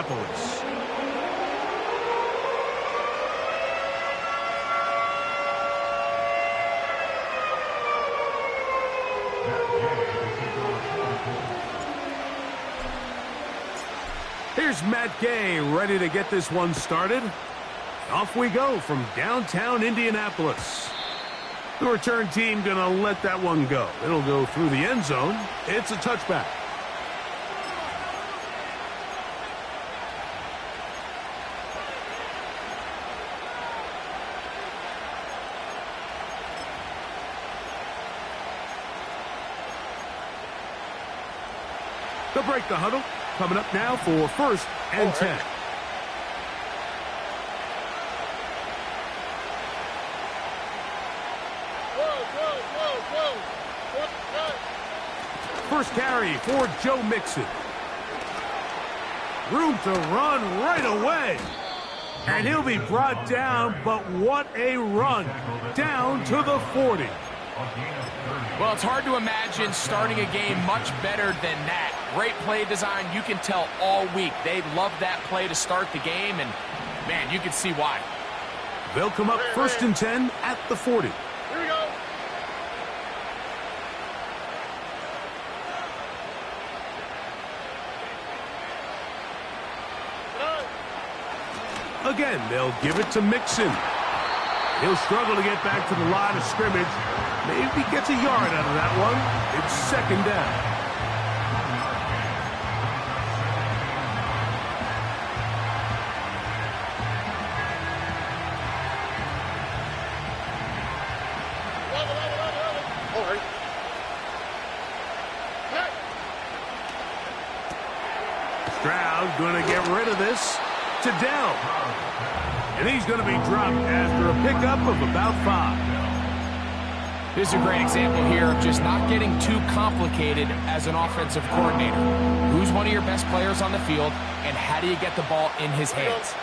Indianapolis. Here's Matt Gay ready to get this one started. Off we go from downtown Indianapolis. The return team going to let that one go. It'll go through the end zone. It's a touchback. They'll break the huddle. Coming up now for 1st and 10. First carry for Joe Mixon. Room to run right away. And he'll be brought down, but what a run. Down to the 40. Well, it's hard to imagine starting a game much better than that. Great play design. You can tell all week they love that play to start the game, and, man, you can see why. They'll come up 1st and 10 at the 40. Here we go. Again, they'll give it to Mixon. He'll struggle to get back to the line of scrimmage. Maybe gets a yard out of that one. It's 2nd down. Stroud going to get rid of this to Dell. And he's going to be dropped after a pickup of about 5. This is a great example here of just not getting too complicated as an offensive coordinator. Who's one of your best players on the field, and how do you get the ball in his hands?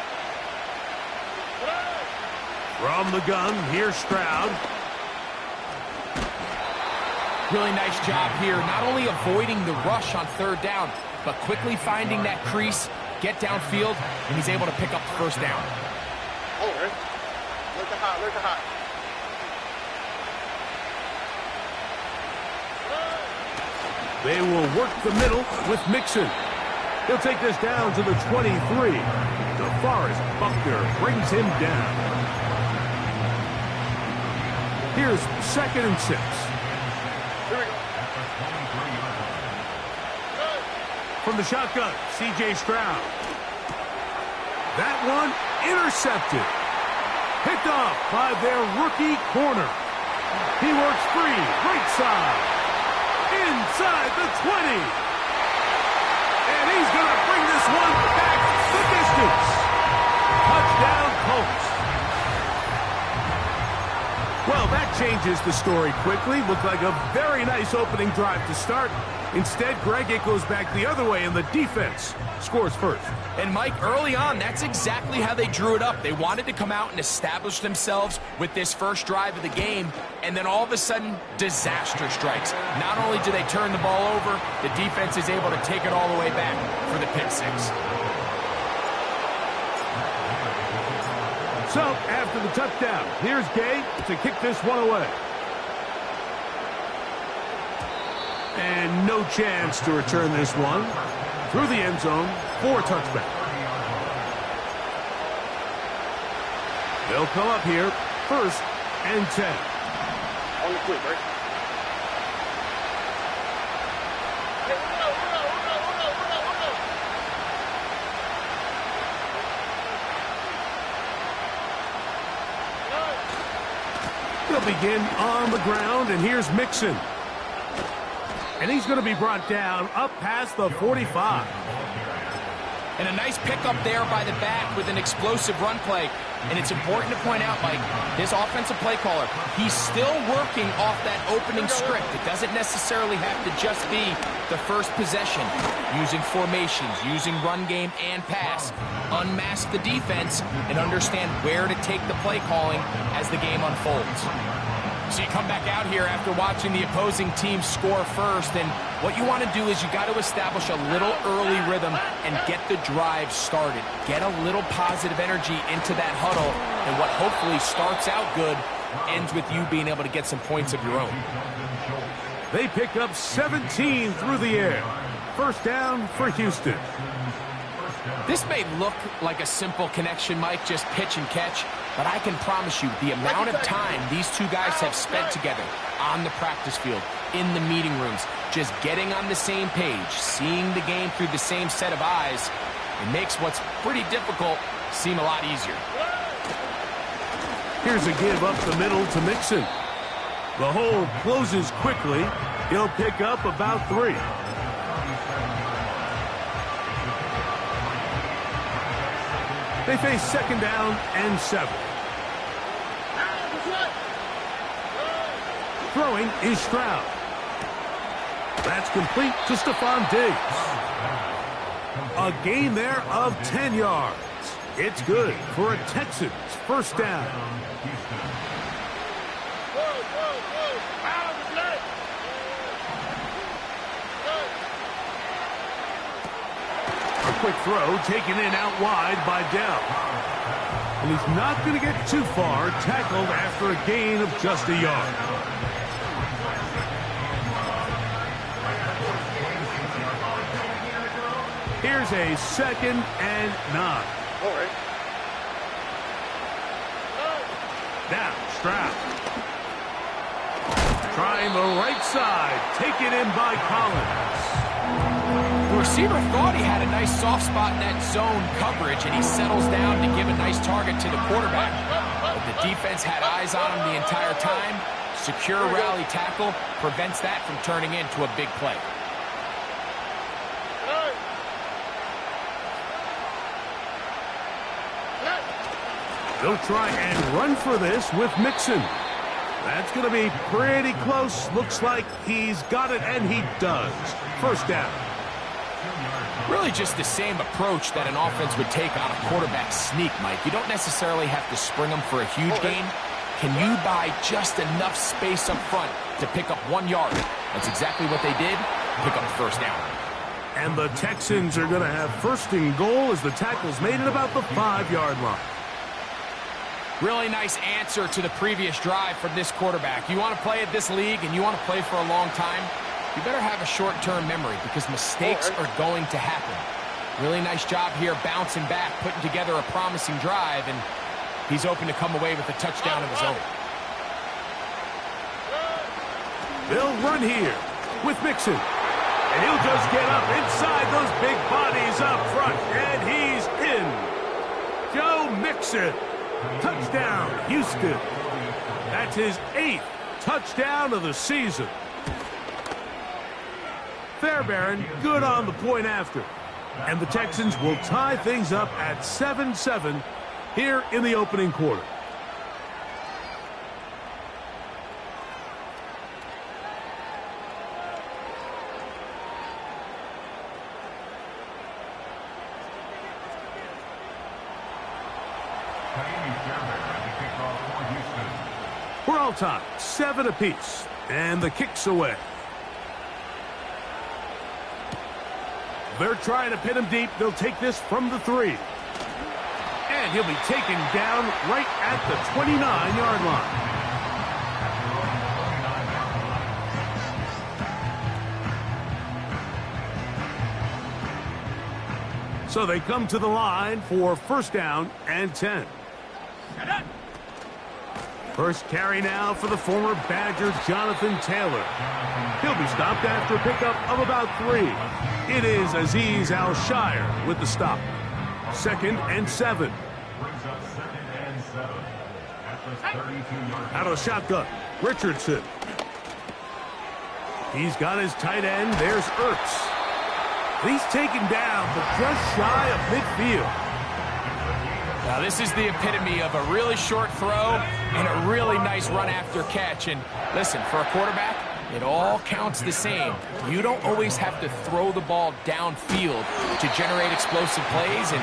From the gun, here's Stroud. Really nice job here, not only avoiding the rush on 3rd down, but quickly finding that crease, get downfield, and he's able to pick up the 1st down. Look at hot, look at hot. They will work the middle with Mixon. He'll take this down to the 23. DeForest Buckner brings him down. Here's 2nd and 6. Here we go. From the shotgun, C.J. Stroud. That one intercepted. Picked off by their rookie corner. He works free, right side. Inside the 20. And he's going to bring this one back the distance. Touchdown, Colts. Well, that changes the story quickly. Looked like a very nice opening drive to start. Instead, Greg, it goes back the other way, and the defense scores first. And, Mike, early on, that's exactly how they drew it up. They wanted to come out and establish themselves with this first drive of the game, and then all of a sudden, disaster strikes. Not only do they turn the ball over, the defense is able to take it all the way back for the pick six. So, after the touchdown, here's Gay to kick this one away. And no chance to return this one through the end zone for a touchback. They'll come up here 1st and 10. On the quick, right? They'll begin on the ground, and here's Mixon. And he's going to be brought down up past the 45. And a nice pickup there by the back with an explosive run play. And it's important to point out, Mike, this offensive play caller, he's still working off that opening script. It doesn't necessarily have to just be the first possession. Using formations, using run game and pass. Unmask the defense and understand where to take the play calling as the game unfolds. So you come back out here after watching the opposing team score first, and what you want to do is you got to establish a little early rhythm and get the drive started. Get a little positive energy into that huddle, and what hopefully starts out good ends with you being able to get some points of your own. They pick up 17 through the air. First down for Houston. This may look like a simple connection, Mike, just pitch and catch, but I can promise you the amount of time these two guys have spent together on the practice field, in the meeting rooms, just getting on the same page, seeing the game through the same set of eyes, it makes what's pretty difficult seem a lot easier. Here's a give up the middle to Mixon. The hole closes quickly. He'll pick up about 3. They face second down and 7. Throwing is Stroud. That's complete to Stephon Diggs. A gain there of 10 yards. It's good for a Texans first down. A quick throw taken in out wide by Dell. And he's not going to get too far, tackled after a gain of just a yard. Here's a 2nd and 9. All right. Now, Stroud. Trying the right side. Taken in by Collins. The receiver thought he had a nice soft spot in that zone coverage, and he settles down to give a nice target to the quarterback. But the defense had eyes on him the entire time. Secure rally tackle prevents that from turning into a big play. They'll try and run for this with Mixon. That's going to be pretty close. Looks like he's got it, and he does. First down. Really just the same approach that an offense would take on a quarterback sneak, Mike. You don't necessarily have to spring them for a huge gain. Can you buy just enough space up front to pick up 1 yard? That's exactly what they did. Pick up the first down. And the Texans are going to have first and goal as the tackle's made at about the 5-yard line. Really nice answer to the previous drive from this quarterback. You want to play at this league and you want to play for a long time, you better have a short-term memory because mistakes are going to happen. Really nice job here bouncing back, putting together a promising drive, and he's open to come away with a touchdown of his own. They'll run here with Mixon. And he'll just get up inside those big bodies up front, and he's in. Joe Mixon. Touchdown, Houston. That's his 8th touchdown of the season. Fairbairn good on the point after. And the Texans will tie things up at 7-7 here in the opening quarter. We're all tied, 7 apiece, and the kick's away. They're trying to pin him deep. They'll take this from the 3. And he'll be taken down right at the 29-yard line. So they come to the line for first down and 10. First carry now for the former Badger, Jonathan Taylor. He'll be stopped after a pickup of about 3. It is Azeez Al-Shire with the stop. 2nd and 7. Out of the shotgun, Richardson. He's got his tight end. There's Ertz. He's taken down, but just shy of midfield. Now, this is the epitome of a really short throw and a really nice run after catch. And listen, for a quarterback, it all counts the same. You don't always have to throw the ball downfield to generate explosive plays, and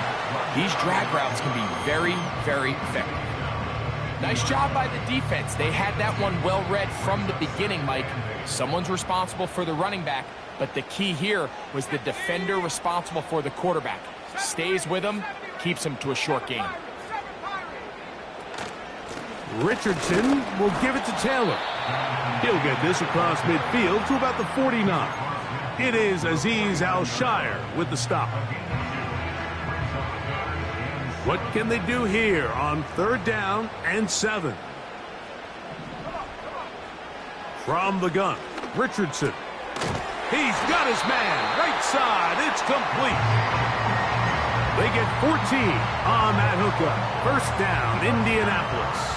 these drag routes can be very, very effective. Nice job by the defense. They had that one well read from the beginning, Mike. Someone's responsible for the running back, but the key here was the defender responsible for the quarterback. Stays with him, keeps him to a short gain. Richardson will give it to Taylor. He'll get this across midfield to about the 49. It is Azeez Al-Shire with the stop. What can they do here on 3rd down and 7? From the gun, Richardson. He's got his man, right side, it's complete. They get 14 on that hookup. 1st down, Indianapolis.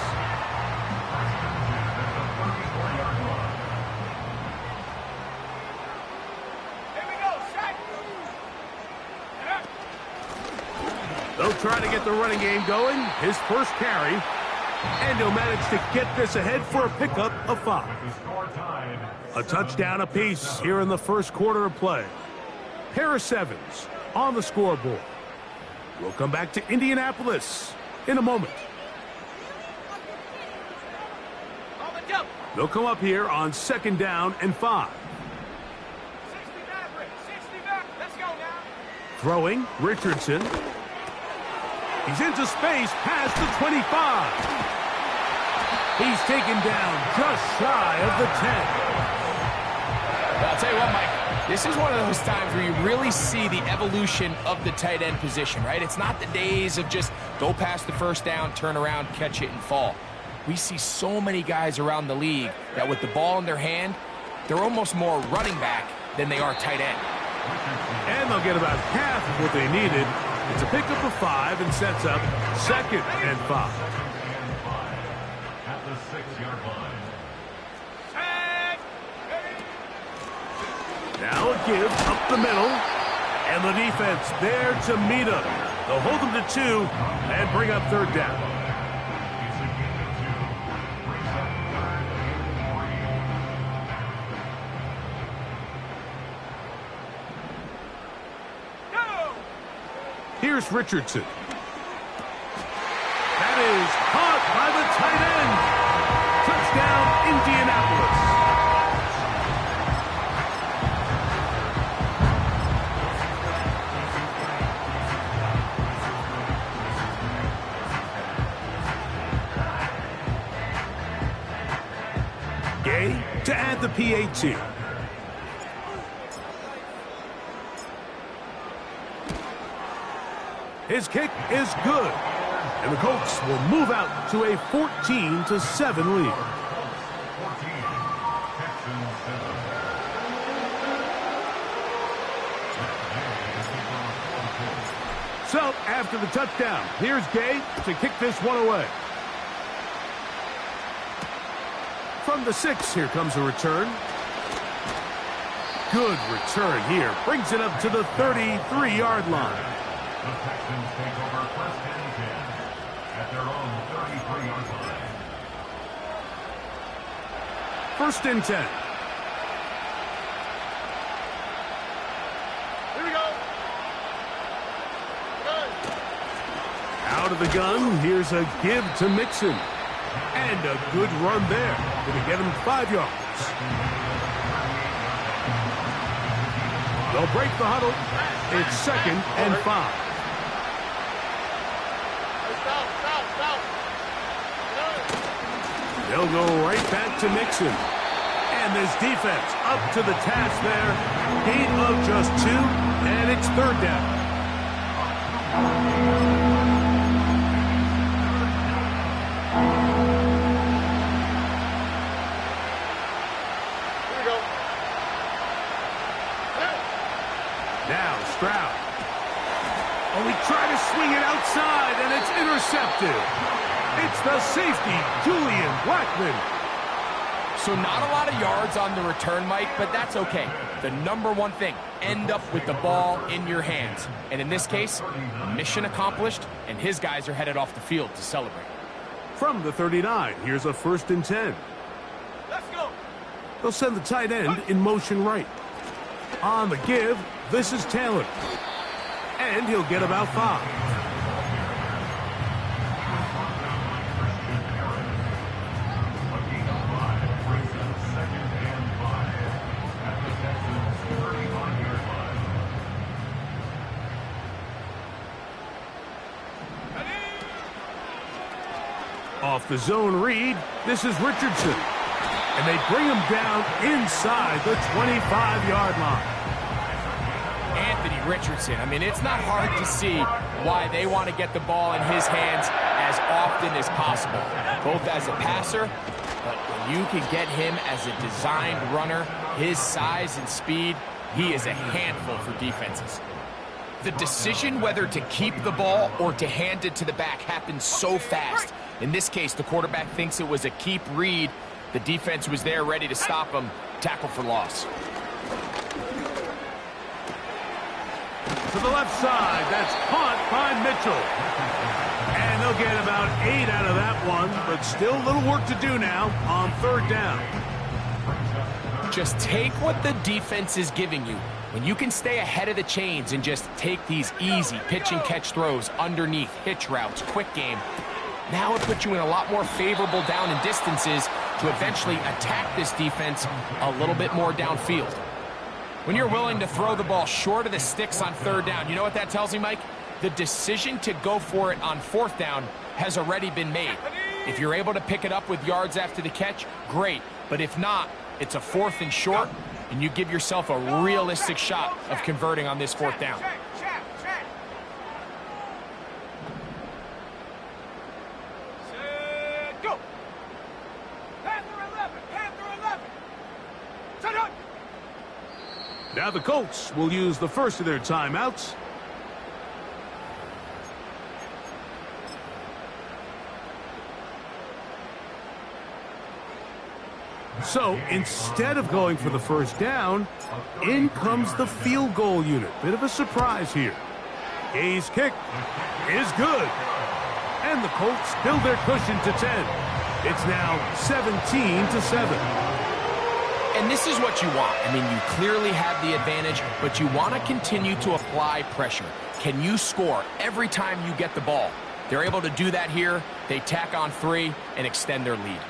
They'll try to get the running game going. His first carry. And he'll manage to get this ahead for a pickup of 5. A touchdown apiece here in the first quarter of play. Pair of 7s on the scoreboard. We'll come back to Indianapolis in a moment. They'll come up here on 2nd down and 5. Throwing, Richardson. He's into space past the 25. He's taken down just shy of the 10. I'll tell you what, Mike, this is one of those times where you really see the evolution of the tight end position, right? It's not the days of just go past the 1st down, turn around, catch it, and fall. We see so many guys around the league that with the ball in their hand, they're almost more running back than they are tight end. And they'll get about half of what they needed. It's a pickup of 5 and sets up 2nd and 5. At the 6-yard line. Now a give up the middle. And the defense there to meet him. They'll hold them to 2 and bring up 3rd down. Here's Richardson. That is caught by the tight end. Touchdown, Indianapolis. Gay to add the PAT. His kick is good, and the Colts will move out to a 14-7 lead. So, after the touchdown, here's Gay to kick this one away. From the 6, here comes a return. Good return here. Brings it up to the 33-yard line. The Texans take over 1st and 10 at their own 33-yard line. 1st and 10. Here we go. Good. Out of the gun, here's a give to Mixon. And a good run there. Going to get him 5 yards. They'll break the huddle. It's 2nd and 5. They'll go right back to Mixon. And this defense up to the task there. Gain of just 2, and it's 3rd down. Here we go. Now Stroud. Oh, he tried to swing it outside, and it's intercepted. It's the safety, Julian Blackmon. So not a lot of yards on the return, Mike, but that's okay. The number one thing, end up with the ball in your hands. And in this case, mission accomplished, and his guys are headed off the field to celebrate. From the 39, here's a 1st and 10. Let's go. They'll send the tight end in motion right. On the give, this is Taylor. And he'll get about 5. Off the zone read, this is Richardson. And they bring him down inside the 25-yard line. Anthony Richardson, I mean, it's not hard to see why they want to get the ball in his hands as often as possible, both as a passer, but when you can get him as a designed runner, his size and speed, he is a handful for defenses. The decision whether to keep the ball or to hand it to the back happens so fast. In this case, the quarterback thinks it was a keep read. The defense was there ready to stop him. Tackle for loss. To the left side, that's caught by Mitchell. And they'll get about 8 out of that one, but still a little work to do now on third down. Just take what the defense is giving you. When you can stay ahead of the chains and just take these easy pitch and catch throws underneath, hitch routes, quick game, now it puts you in a lot more favorable down and distances to eventually attack this defense a little bit more downfield. When you're willing to throw the ball short of the sticks on third down, you know what that tells me, Mike? The decision to go for it on fourth down has already been made. If you're able to pick it up with yards after the catch, great. But if not, it's a 4th and short, and you give yourself a realistic shot of converting on this fourth down. Go! Now the Colts will use the first of their timeouts. So instead of going for the first down, in comes the field goal unit. Bit of a surprise here. Gay's kick is good. And the Colts build their cushion to 10. It's now 17-7. And this is what you want. I mean, you clearly have the advantage, but you want to continue to apply pressure. Can you score every time you get the ball? They're able to do that here. They tack on 3 and extend their lead.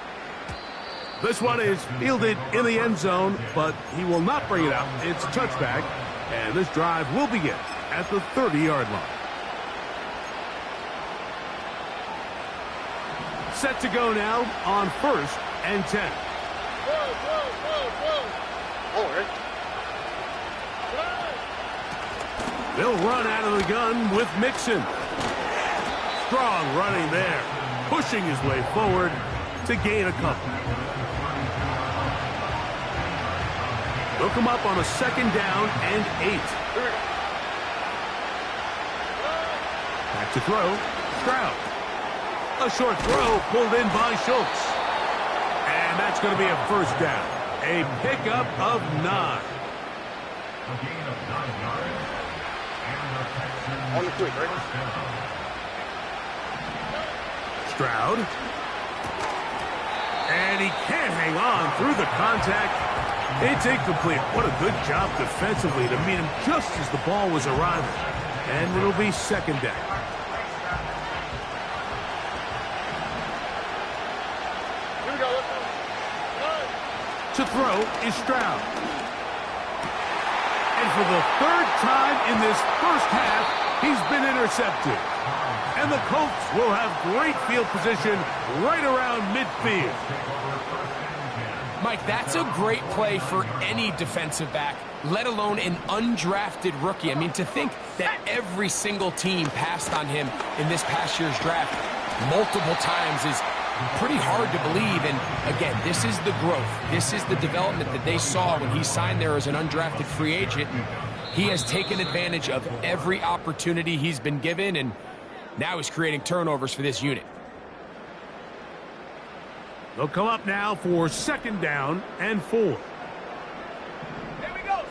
This one is fielded in the end zone, but he will not bring it out. It's a touchback, and this drive will begin at the 30-yard line. Set to go now on 1st and 10. They'll run out of the gun with Mixon. Strong running there, pushing his way forward to gain a couple. They'll come up on a 2nd down and 8. Back to throw, Stroud. A short throw pulled in by Schultz. And that's going to be a first down. A pickup of 9. A gain of 9 yards. And the Texans On the quick, right? Stroud. And he can't hang on through the contact. It's incomplete. What a good job defensively to meet him just as the ball was arriving. And it'll be 2nd down. Here we go. To throw is Stroud. And for the 3rd time in this first half, he's been intercepted. And the Colts will have great field position right around midfield. Mike, that's a great play for any defensive back, let alone an undrafted rookie. I mean, to think that every single team passed on him in this past year's draft multiple times is pretty hard to believe. And again, this is the growth. This is the development that they saw when he signed there as an undrafted free agent. And he has taken advantage of every opportunity he's been given, and now he's creating turnovers for this unit. They'll come up now for 2nd down and 4. Here we go.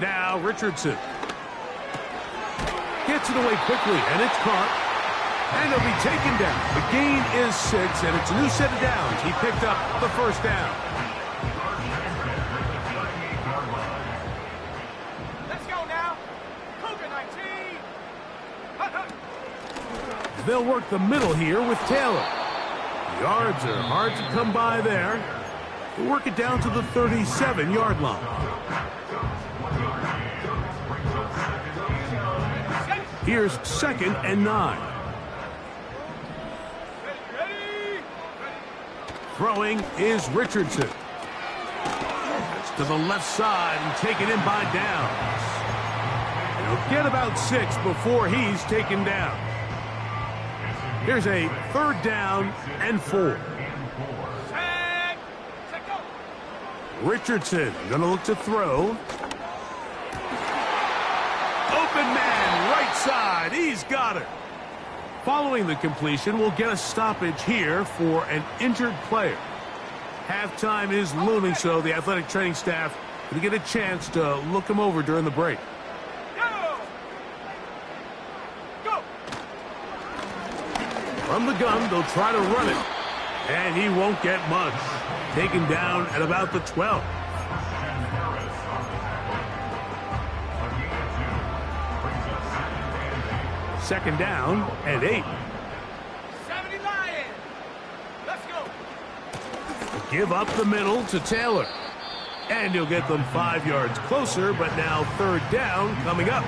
Now Richardson. Gets it away quickly, and it's caught. And he'll be taken down. The gain is 6, and it's a new set of downs. He picked up the first down. Let's go now. Cougar 19. They'll work the middle here with Taylor. Yards are hard to come by there. They'll work it down to the 37-yard line. Here's 2nd and 9. Throwing is Richardson. That's to the left side and taken in by Downs. He'll get about 6 before he's taken down. Here's a 3rd down and 4. Richardson going to look to throw. Open man, right side. He's got it. Following the completion, we'll get a stoppage here for an injured player. Halftime is looming, so the athletic training staff will get a chance to look him over during the break. From the gun, they'll try to run it. And he won't get much. Taken down at about the 12. Second down and 8. 70 Lions. Let's go. Give up the middle to Taylor. And he'll get them 5 yards closer, but now 3rd down coming up.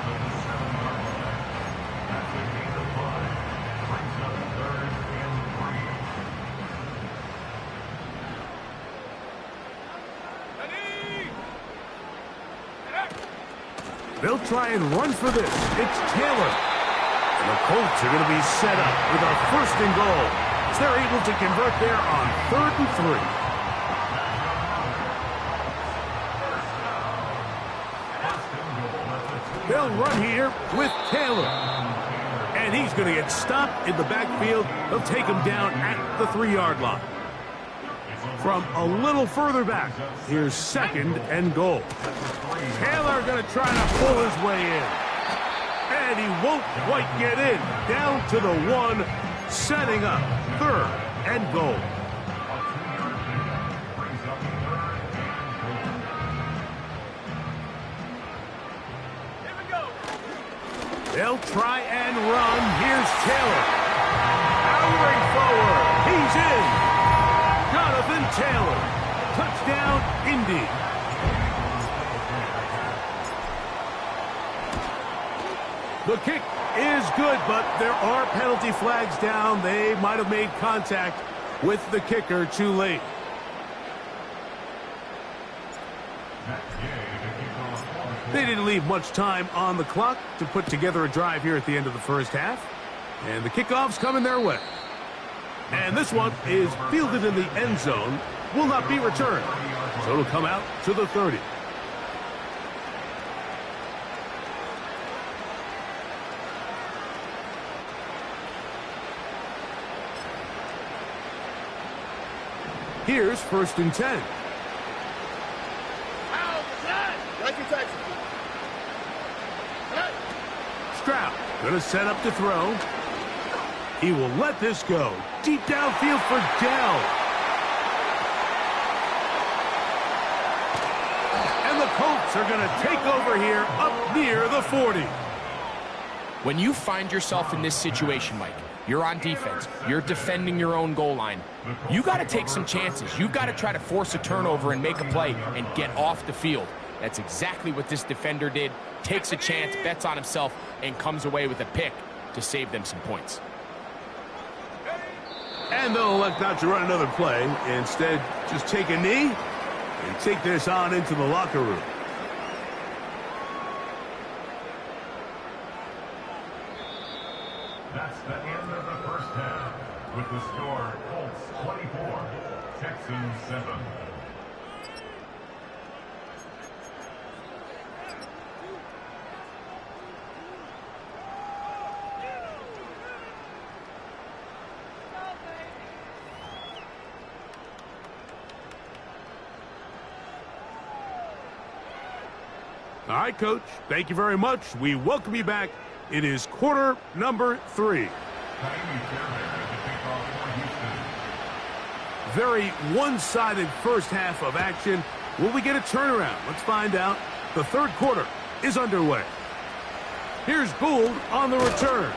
They'll try and run for this. It's Taylor. And the Colts are going to be set up with a 1st and goal as they're able to convert there on 3rd and 3. They'll run here with Taylor. And he's going to get stopped in the backfield. They'll take him down at the 3-yard line. From a little further back, here's 2nd and goal. Taylor going to try to pull his way in. And he won't quite get in. Down to the 1, setting up 3rd and goal. Here we go. They'll try and run. Here's Taylor. Powering forward. He's in. Jonathan Taylor. Touchdown, Indy. The kick is good, but there are penalty flags down. They might have made contact with the kicker too late. They didn't leave much time on the clock to put together a drive here at the end of the first half. And the kickoff's coming their way. And this one is fielded in the end zone, will not be returned. So it'll come out to the 30. Here's 1st and 10. Stroud gonna set up to throw. He will let this go. Deep downfield for Dell. And the Colts are gonna take over here up near the 40. When you find yourself in this situation, Mike, you're on defense, you're defending your own goal line, you got to take some chances. You got to try to force a turnover and make a play and get off the field. That's exactly what this defender did. Takes a chance, bets on himself, and comes away with a pick to save them some points. And they'll elect not to run another play. Instead, just take a knee and take this on into the locker room. That's the end of the first half. With the score, Colts 24, Texans 7. All right, Coach. Thank you very much. We welcome you back. It is quarter number 3. Very one-sided first half of action. Will we get a turnaround? Let's find out. The 3rd quarter is underway. Here's Gould on the return.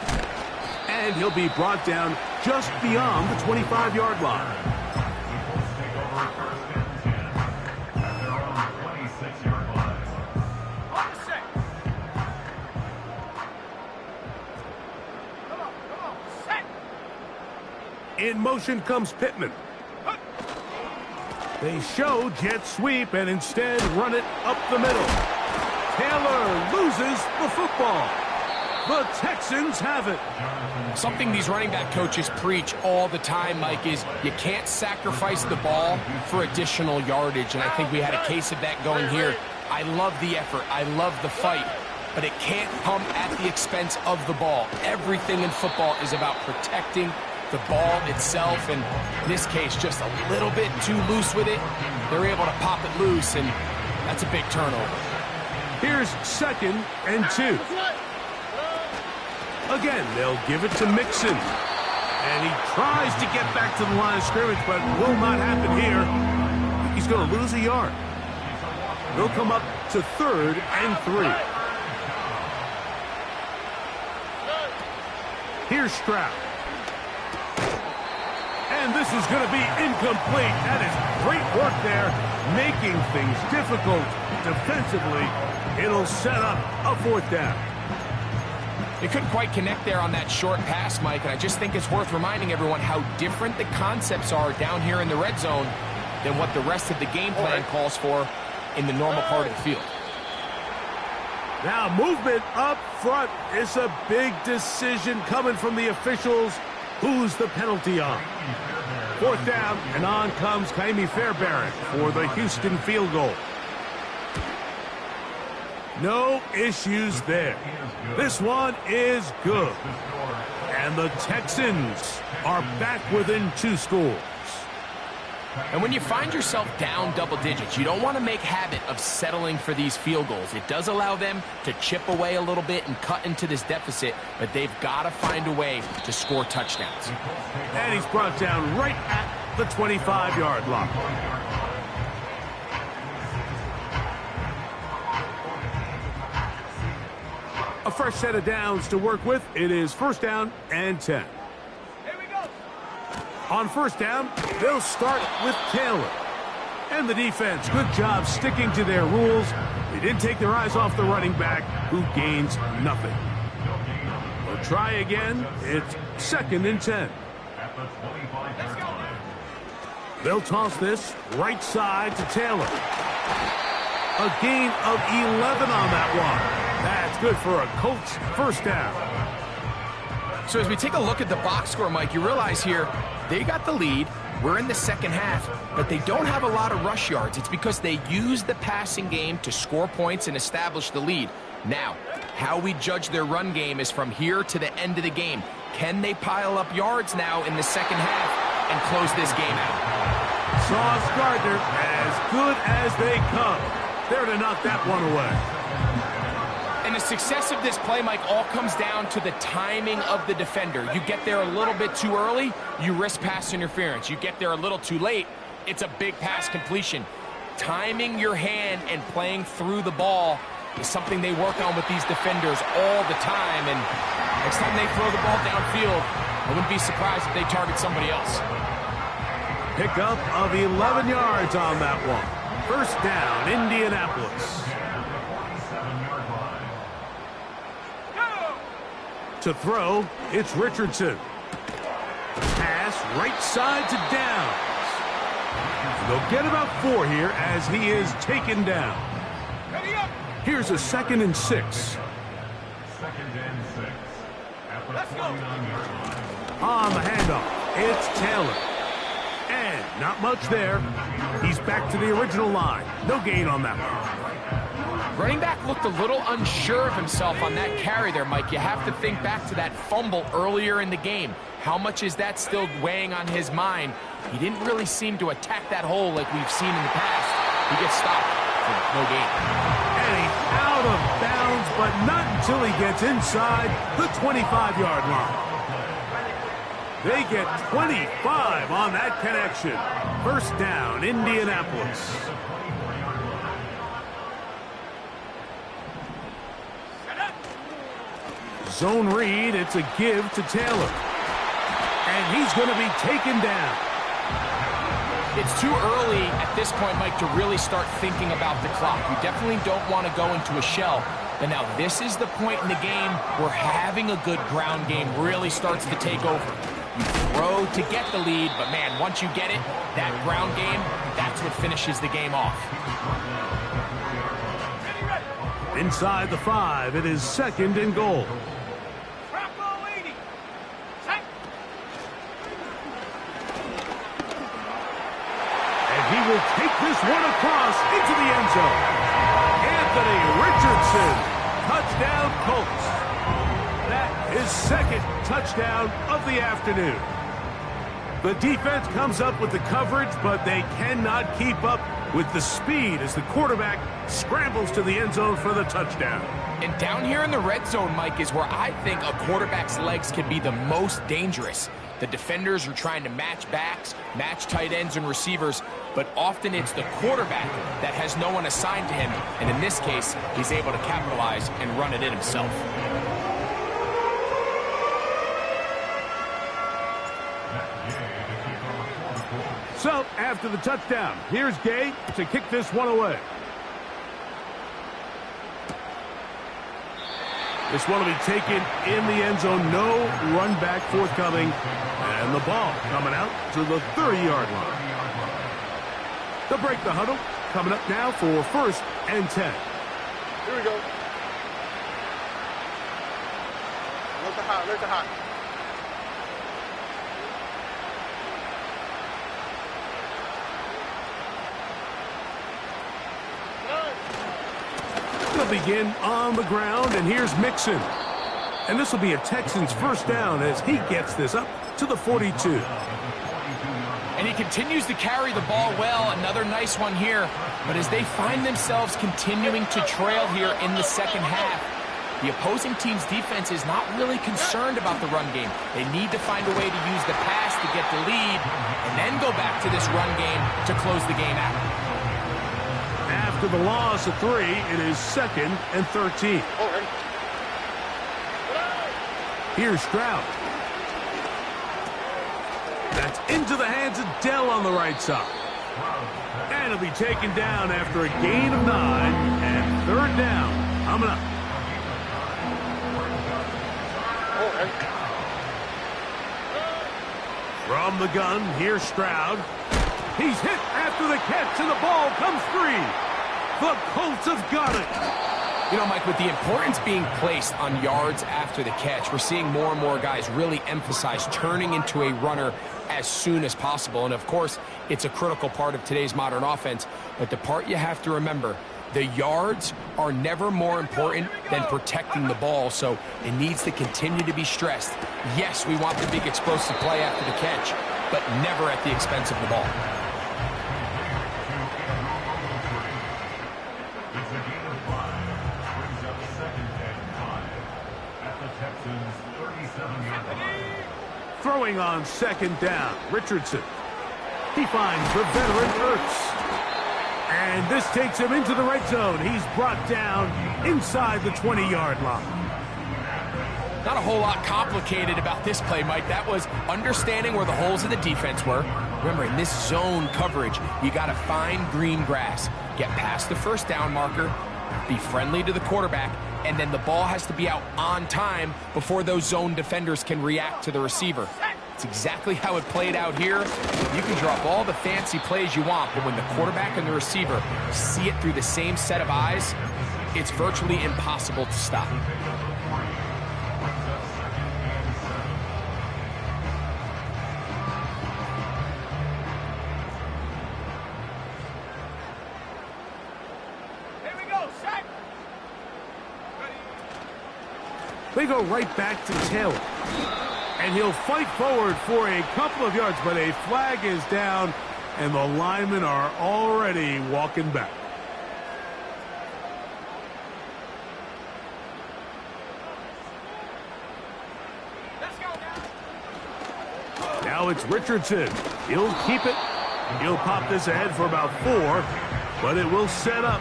And he'll be brought down just beyond the 25-yard line. In motion comes Pittman. They show jet sweep and instead run it up the middle. Taylor loses the football. The Texans have it. Something these running back coaches preach all the time, Mike, is you can't sacrifice the ball for additional yardage, and I think we had a case of that going here. I love the effort. I love the fight, but it can't come at the expense of the ball. Everything in football is about protecting the ball itself, and in this case, just a little bit too loose with it. They're able to pop it loose, and that's a big turnover. Here's 2nd and 2. Again, they'll give it to Mixon. And he tries to get back to the line of scrimmage, but will not happen here. He's going to lose a yard. They'll come up to 3rd and 3. Here's Stroud. And this is going to be incomplete. That is great work there, making things difficult defensively. It'll set up a 4th down. They couldn't quite connect there on that short pass, Mike, and I just think it's worth reminding everyone how different the concepts are down here in the red zone than what the rest of the game plan calls for in the normal part of the field. Now movement up front is a big decision coming from the officials. Who's the penalty on? 4th down, and on comes Kaimi Fairbairn for the Houston field goal. No issues there. This one is good. And the Texans are back within 2 scores. And when you find yourself down double digits, you don't want to make habit of settling for these field goals. It does allow them to chip away a little bit and cut into this deficit, but they've got to find a way to score touchdowns. And he's brought down right at the 25-yard line. A fresh set of downs to work with. It is 1st down and 10. Here we go. On 1st down, they'll start with Taylor. And the defense, good job sticking to their rules. They didn't take their eyes off the running back, who gains nothing. They'll try again. It's 2nd and 10. They'll toss this right side to Taylor. A gain of 11 on that one. That's good for a Colts 1st down. So as we take a look at the box score, Mike, you realize here they got the lead. We're in the 2nd half, but they don't have a lot of rush yards. It's because they use the passing game to score points and establish the lead. Now, how we judge their run game is from here to the end of the game. Can they pile up yards now in the 2nd half and close this game out? Sauce Gardner, as good as they come. There to knock that one away. And the success of this play, Mike, all comes down to the timing of the defender. You get there a little bit too early, you risk pass interference. You get there a little too late, it's a big pass completion. Timing your hand and playing through the ball is something they work on with these defenders all the time. And next time they throw the ball downfield, I wouldn't be surprised if they target somebody else. Pickup of 11 yards on that one. 1st down, Indianapolis. To throw, it's Richardson. Pass right side to Downs. They'll get about 4 here as he is taken down. Here's a 2nd and 6. 2nd and 6. At the 49-yard line. On the handoff, it's Taylor. And not much there. He's back to the original line. No gain on that one. Running back looked a little unsure of himself on that carry there, Mike. You have to think back to that fumble earlier in the game. How much is that still weighing on his mind? He didn't really seem to attack that hole like we've seen in the past. He gets stopped for no gain. And he's out of bounds, but not until he gets inside the 25-yard line. They get 25 on that connection. 1st down, Indianapolis. Zone read, it's a give to Taylor. And he's going to be taken down. It's too early at this point, Mike, to really start thinking about the clock. You definitely don't want to go into a shell. But now this is the point in the game where having a good ground game really starts to take over. You throw to get the lead, but man, once you get it, that ground game, that's what finishes the game off. Inside the 5, it is 2nd and goal. And he will take this one across into the end zone. Anthony Richardson, touchdown Colts. That is 2nd touchdown of the afternoon. The defense comes up with the coverage, but they cannot keep up with the speed as the quarterback scrambles to the end zone for the touchdown. And down here in the red zone, Mike, is where I think a quarterback's legs can be the most dangerous. The defenders are trying to match backs, match tight ends and receivers, but often it's the quarterback that has no one assigned to him, and in this case, he's able to capitalize and run it in himself. So, after the touchdown, here's Gay to kick this one away. This one will be taken in the end zone. No run back forthcoming. And the ball coming out to the 30-yard line. They'll break the huddle. Coming up now for 1st and 10. Here we go. Look to hot, look to hot. They'll begin on the ground, and here's Mixon. And this will be a Texans first down as he gets this up to the 42. And he continues to carry the ball well. Another nice one here. But as they find themselves continuing to trail here in the second half, the opposing team's defense is not really concerned about the run game. They need to find a way to use the pass to get the lead and then go back to this run game to close the game out. After the loss of 3, it is 2nd and 13. Here's Stroud. That's into the hands of Dell on the right side. And it'll be taken down after a gain of 9 and 3rd down. Coming up. From the gun, here's Stroud. He's hit after the catch, and the ball comes free. The Colts have got it. You know, Mike, with the importance being placed on yards after the catch, we're seeing more and more guys really emphasize turning into a runner as soon as possible. And, of course, it's a critical part of today's modern offense. But the part you have to remember, the yards are never more important than protecting the ball, so it needs to continue to be stressed. Yes, we want the big explosive play after the catch, but never at the expense of the ball. Throwing on 2nd down, Richardson. He finds the veteran Ertz. And this takes him into the red zone. He's brought down inside the 20-yard line. Not a whole lot complicated about this play, Mike. That was understanding where the holes of the defense were. Remember, in this zone coverage, you got to find green grass, get past the first down marker, be friendly to the quarterback, and then the ball has to be out on time before those zone defenders can react to the receiver. It's exactly how it played out here. You can drop all the fancy plays you want, but when the quarterback and the receiver see it through the same set of eyes, it's virtually impossible to stop. They go right back to Taylor. And he'll fight forward for a couple of yards, but a flag is down, and the linemen are already walking back. Now it's Richardson. He'll keep it. He'll pop this ahead for about 4, but it will set up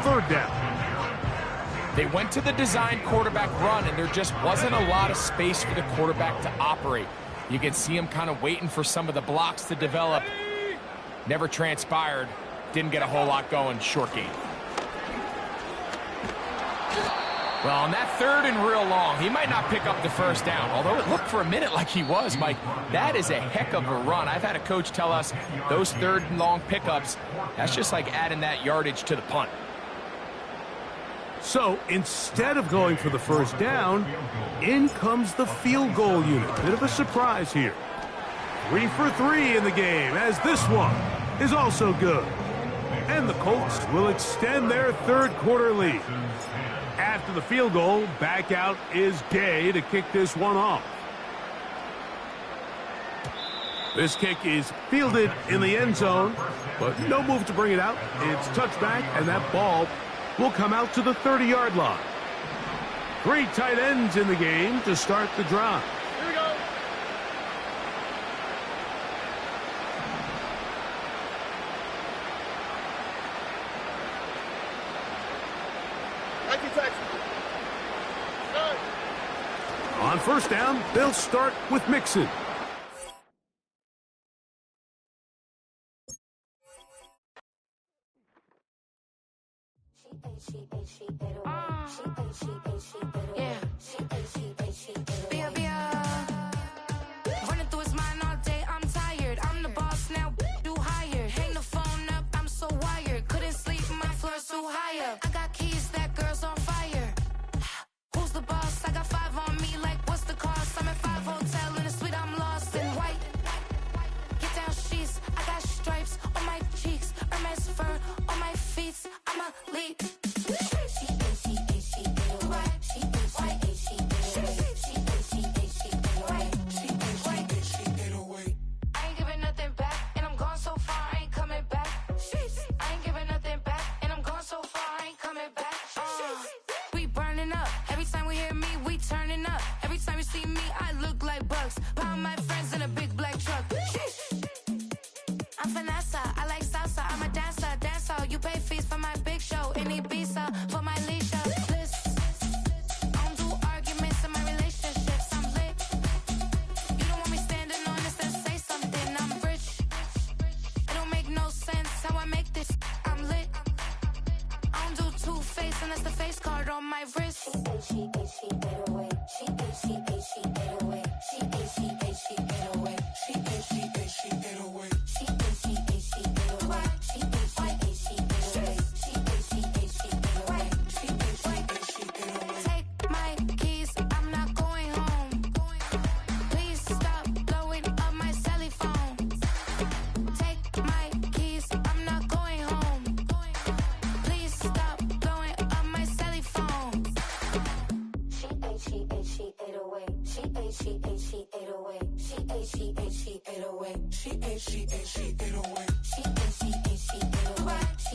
3rd down. They went to the design quarterback run, and there just wasn't a lot of space for the quarterback to operate. You can see him kind of waiting for some of the blocks to develop. Never transpired. Didn't get a whole lot going. Short game. Well, on that 3rd and real long, he might not pick up the first down, although it looked for a minute like he was, Mike. That is a heck of a run. I've had a coach tell us those 3rd and long pickups, that's just like adding that yardage to the punt. So instead of going for the first down, in comes the field goal unit. Bit of a surprise here. 3 for 3 in the game, as this one is also good. And the Colts will extend their 3rd quarter lead. After the field goal, back out is Gay to kick this one off. This kick is fielded in the end zone, but no move to bring it out. It's touchback, and that ball will come out to the 30-yard line. 3 tight ends in the game to start the drive. Here we go. Thank you, Texans. Good. On first down, they'll start with Mixon. Running through his mind all day, I'm tired. I'm the boss now, do higher. Hang the phone up, I'm so wired. Couldn't sleep, my floor's too high up. I got keys, that girl's on fire. Who's the boss? I got 5 on me, like what's the cost? I'm at 5 hotel in a suite, I'm lost in white. Get down sheets, I got stripes on my cheeks. Hermes fur on my feet, I'm a lead. Pound my friends in a big black truck. I'm Vanessa, I like salsa. I'm a dancer, You pay fees for my big show in Ibiza for my leisure. I don't do arguments in my relationships. I'm lit. You don't want me standing on this, then say something. I'm rich. It don't make no sense how I make this. I'm lit. I don't do two-face unless the face card on my wrist. She Take my keys, I'm not going home. Please stop blowing up my celly phone. Take my keys, I'm not going home. Please stop blowing up my celly phone. She ate away. She ate away. She ate away.